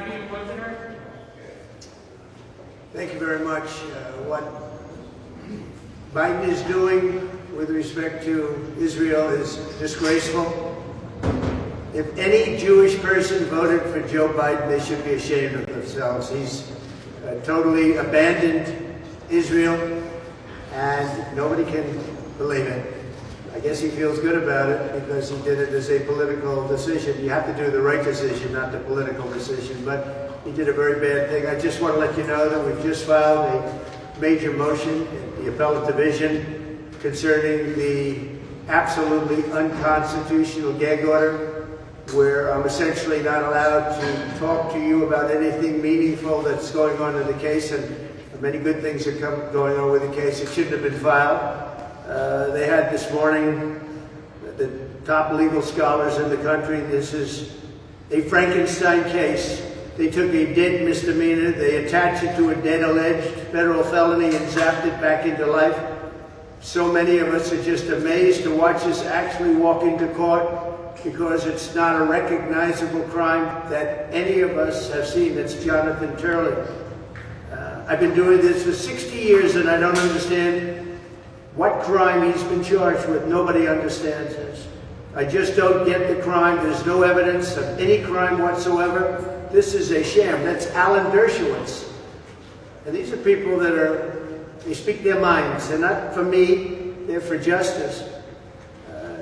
be Inquisitor? Thank you very much. What Biden is doing with respect to Israel is disgraceful. If any Jewish person voted for Joe Biden, they should be ashamed of themselves. He's totally abandoned Israel, and nobody can believe it. I guess he feels good about it because he did it as a political decision. You have to do the right decision, not the political decision, but he did a very bad thing. I just want to let you know that we've just filed a major motion in the appellate division concerning the absolutely unconstitutional gag order, where I'm essentially not allowed to talk to you about anything meaningful that's going on in the case, and many good things are going on with the case. It shouldn't have been filed. They had this morning the top legal scholars in the country. This is a Frankenstein case. They took a dead misdemeanor, they attached it to a dead alleged federal felony and zapped it back into life. So many of us are just amazed to watch this actually walk into court, because it's not a recognizable crime that any of us have seen. It's Jonathan Turley. I've been doing this for 60 years and I don't understand what crime he's been charged with. Nobody understands this. I just don't get the crime. There's no evidence of any crime whatsoever. This is a sham. That's Alan Dershowitz. And these are people that they speak their minds. They're not for me, they're for justice.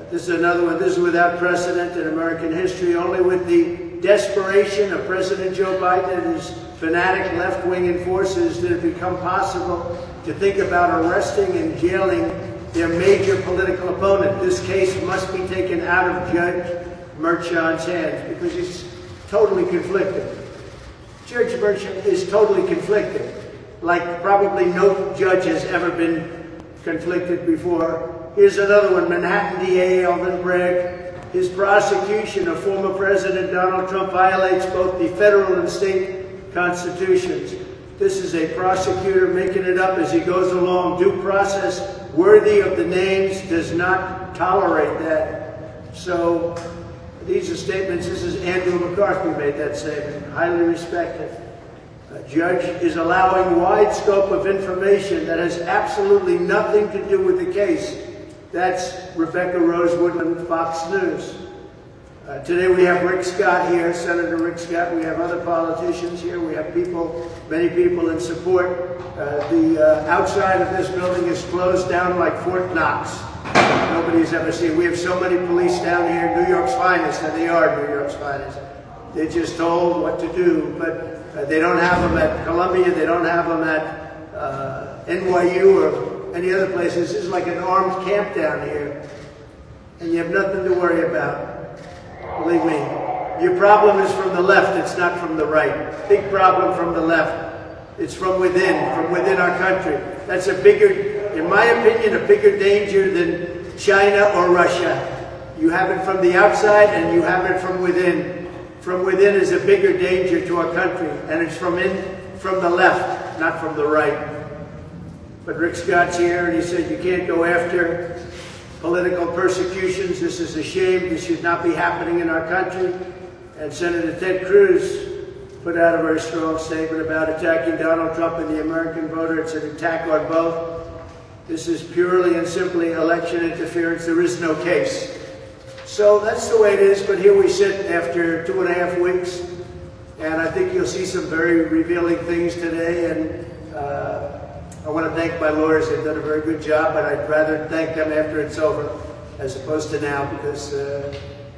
This is another one. This is without precedent in American history, only with the desperation of President Joe Biden and his fanatic left-wing enforcers did it become possible to think about arresting and jailing their major political opponent. This case must be taken out of Judge Merchan's hands because he's totally conflicted. Judge Merchan is totally conflicted, like probably no judge has ever been conflicted before. Here's another one, Manhattan DA Alvin Bragg. His prosecution of former President Donald Trump violates both the federal and state constitutions. This is a prosecutor making it up as he goes along. Due process worthy of the names does not tolerate that. So these are statements. This is Andrew McCarthy made that statement, highly respected. A judge is allowing wide scope of information that has absolutely nothing to do with the case. That's Rebecca Rose Woodland, Fox News. Today we have Rick Scott here, Senator Rick Scott. We have other politicians here. We have people, many people in support. The outside of this building is closed down like Fort Knox. Nobody's ever seen. We have so many police down here, New York's finest, and they are New York's finest. They're just told what to do, but they don't have them at Columbia. They don't have them at NYU or any other places. This is like an armed camp down here, and you have nothing to worry about. Believe me, your problem is from the left, it's not from the right. Big problem from the left. It's from within our country. That's a bigger, in my opinion, a bigger danger than China or Russia. You have it from the outside and you have it from within. From within is a bigger danger to our country, and it's from the left, not from the right. But Rick Scott's here, and he said you can't go after political persecutions. This is a shame. This should not be happening in our country. And Senator Ted Cruz put out a very strong statement about attacking Donald Trump and the American voter. It's an attack on both. This is purely and simply election interference. There is no case. So that's the way it is, but here we sit after 2.5 weeks, and I think you'll see some very revealing things today, and I want to thank my lawyers. They've done a very good job, but I'd rather thank them after it's over as opposed to now, because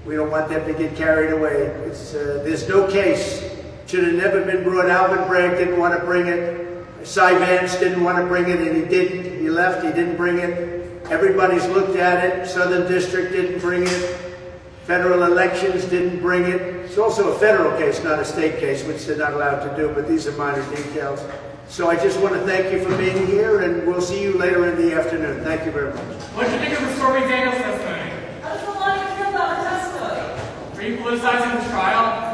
we don't want them to get carried away. There's no case. Should have never been brought. Alvin Bragg didn't want to bring it. Cy Vance didn't want to bring it, and he didn't. He left. He didn't bring it. Everybody's looked at it. Southern District didn't bring it. Federal elections didn't bring it. It's also a federal case, not a state case, which they're not allowed to do, but these are minor details. So I just want to thank you for being here, and we'll see you later in the afternoon. Thank you very much. What did you think of the Stormy Daniels testimony? How does the lawyer feel about the testimony? Are you politicizing the trial?